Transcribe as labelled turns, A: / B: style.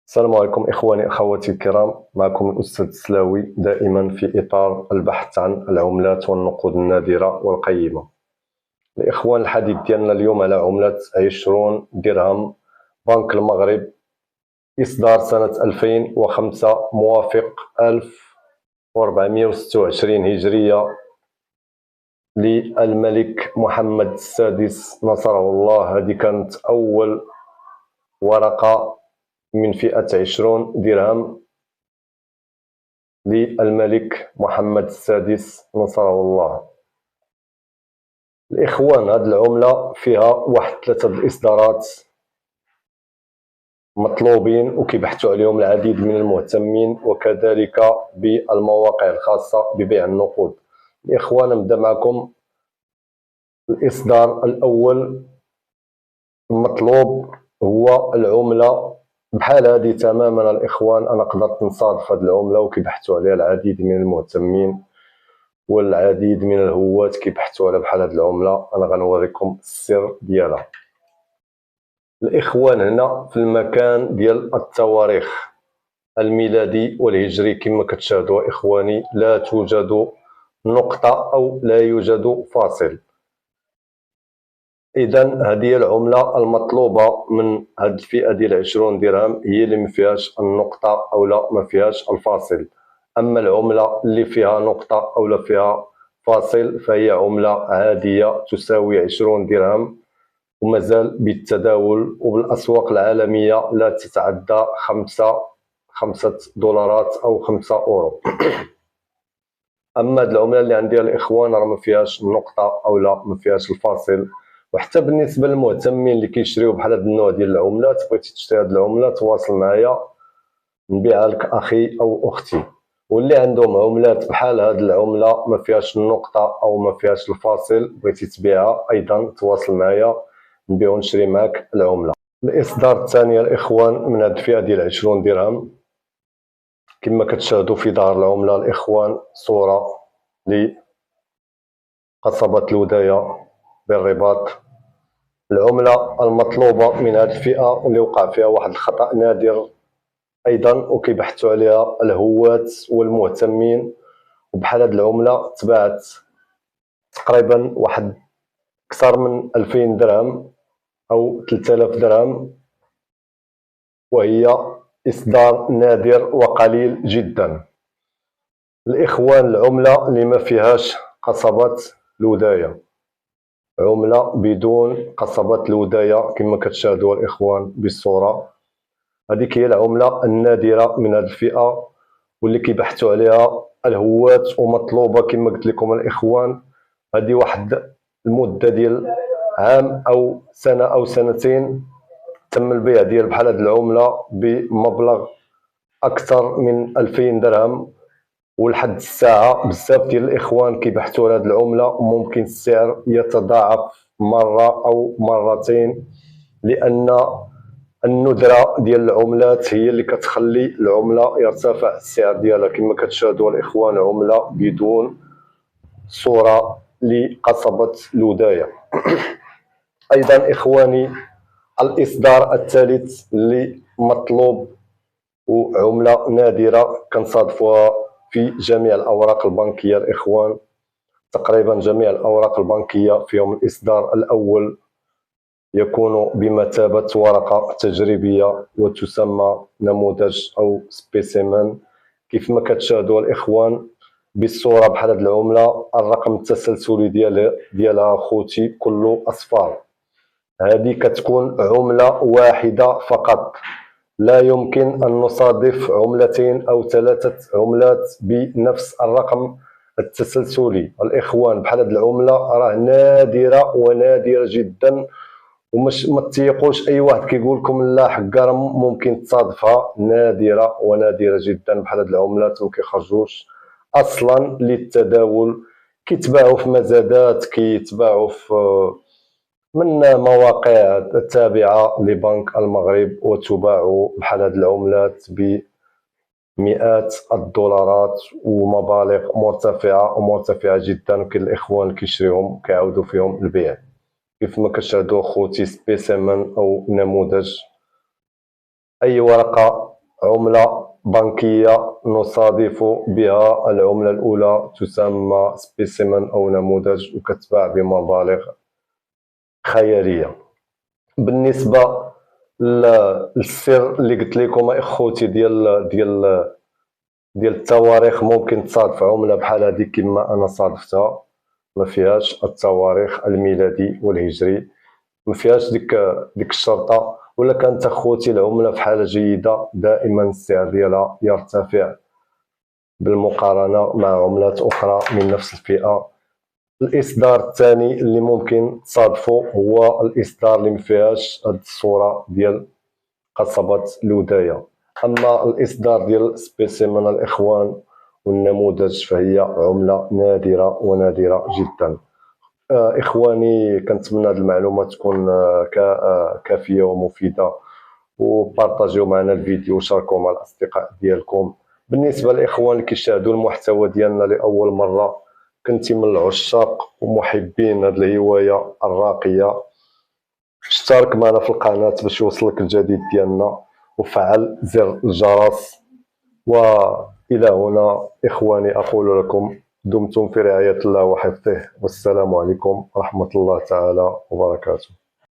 A: السلام عليكم إخواني أخواتي الكرام، معكم الأستاذ السلاوي دائما في إطار البحث عن العملات والنقود النادرة والقيمة. الإخوان، الحديث ديالنا اليوم على عملة 20 درهم بنك المغرب، إصدار سنة 2005 موافق 1426 هجرية للملك محمد السادس نصره الله. هذه كانت أول ورقة من فئة 20 درهم للملك محمد السادس نصره الله. الإخوان، هذه العملة فيها واحد 3 الإصدارات مطلوبين وكيبحثوا عليهم العديد من المهتمين، وكذلك بالمواقع الخاصة ببيع النقود. الإخوان، نبدأ معكم الإصدار الأول. المطلوب هو العملة بحال هذه تماما. الإخوان، أنا قدرت نصادف هذه العملة وكيبحثوا عليها العديد من المهتمين والعديد من الهواة كيبحثوا على بحال هذه العملة. أنا غنوريكم السر ديالها. الإخوان، هنا في المكان ديال التواريخ الميلادي والهجري كما كتشاهدوا إخواني، لا توجد نقطة أو لا يوجد فاصل. إذن هذه العملة المطلوبة من هذه الفئة ديال 20 درهم هي اللي ما فيهاش النقطة أو لا ما فيهاش الفاصل. أما العملة اللي فيها نقطة أو لا فيها فاصل فهي عملة عادية تساوي 20 درهم ومازال بالتداول، وبالأسواق العالمية لا تتعدى 5 دولارات أو 5 أورو. أما هذه العملة اللي عندي الإخوان راه ما فيهاش النقطة أو لا ما فيهاش الفاصل. وحتى بالنسبة للمهتمين اللي كيشريو بحال هذا النوع ديال العملات، بغيتي تشري هذه العملة تواصل معايا نبيعها لك أخي أو أختي. واللي عندهم عملات بحال هذه العملة ما فيهاش النقطة أو ما فيهاش الفاصل بغيتي تبيعها، أيضا تواصل معايا نبيع ونشري معك العملة. الإصدار الثاني الإخوان من هذه الفئة ديال 20 درهم، كما كتشاهدوا في ظهر العملة الإخوان صورة لقصبة الوداية بالرباط. العملة المطلوبة من هذه الفئة واللي وقع فيها واحد الخطأ نادر أيضا وكيبحثوا عليها الهواة والمهتمين، وبحال هذه العملة تباعت تقريبا واحد أكثر من 2000 درهم أو 3000 درهم، وهي إصدار نادر وقليل جدا. الإخوان، العملة اللي ما فيهاش قصبة الوداية، عملة بدون قصبة الوداية كما كتشاهدوا الإخوان بالصورة. هذيك هي العملة النادرة من هذه الفئة واللي كيبحثوا عليها الهواة ومطلوبة كما قلت لكم الإخوان. هذه واحد المدة ديال عام أو سنة أو سنتين تم البيع ديال بحال هذه العملة بمبلغ أكثر من 2000 درهم، ولحد الساعة بزاف ديال الإخوان كيبحثوا على هذه العملة وممكن السعر يتضاعف مرة أو مرتين، لأن الندرة ديال العملات هي اللي كتخلي العملة يرتفع السعر ديالها. كما كتشاهدوا الإخوان عملة بدون صورة لقصبة الوداية. أيضا إخواني، الإصدار الثالث اللي مطلوب وعملة نادرة كنصادفوها في جميع الأوراق البنكية الإخوان. تقريبا جميع الأوراق البنكية فيهم الإصدار الأول يكون بمثابة ورقة تجريبية وتسمى نموذج أو سبيسيمان. كيف ما كتشاهدوا الإخوان بالصورة بحال هذه العملة، الرقم التسلسلي ديالها خوتي كله أصفار. هذه كتكون عملة واحدة فقط، لا يمكن أن نصادف عملتين أو 3 عملات بنفس الرقم التسلسلي. الإخوان، بحال هذه العملة راه نادرة ونادرة جدا، ومش ما تيقوش أي واحد كيقول لكم لا حكا راه ممكن تصادفها. نادرة ونادرة جدا بحال هذه العملات، ما كيخرجوش أصلا للتداول. كيتباعوا في مزادات، كيتباعوا في من مواقع التابعة لبنك المغرب، وتباع بحال هذه العملات بمئات الدولارات ومبالغ مرتفعة ومرتفعة جدا، وكاين الإخوان كيشريهم كيعاودوا فيهم البيع. كيف ما كتشاهدوا خوتي سبيسيمان أو نموذج، أي ورقة عملة بنكية نصادف بها العملة الأولى تسمى سبيسيمن أو نموذج وكتباع بمبالغ خيالية. بالنسبة للسر اللي قلت لكم اخوتي ديال التواريخ، ممكن تصادف عملة بحال هذه كما أنا صادفتها، ما فيهاش التواريخ الميلادي والهجري، ما فيهاش ديك الشرطة. ولا كانت اخوتي العملة في حالة جيدة دائما السعر ديالها يرتفع بالمقارنة مع عملات أخرى من نفس الفئة. الإصدار الثاني اللي ممكن تصادفو هو الإصدار اللي مفيهاش هاد الصورة ديال قصبة لودايا. أما الإصدار ديال سبيسيمن الإخوان والنموذج فهي عملة نادرة ونادرة جدا. إخواني، كنتمنى هاد المعلومات تكون كافية ومفيدة، وبارطاجيو معنا الفيديو وشاركوه مع الأصدقاء ديالكم. بالنسبة للإخوان اللي كيشاهدوا المحتوى ديالنا لأول مرة، كنتي من العشاق ومحبين هاد الهواية الراقية، اشترك معنا في القناة باش يوصلك الجديد ديالنا وفعل زر الجرس. وإلى هنا إخواني أقول لكم دمتم في رعاية الله وحفظه، والسلام عليكم ورحمة الله تعالى وبركاته.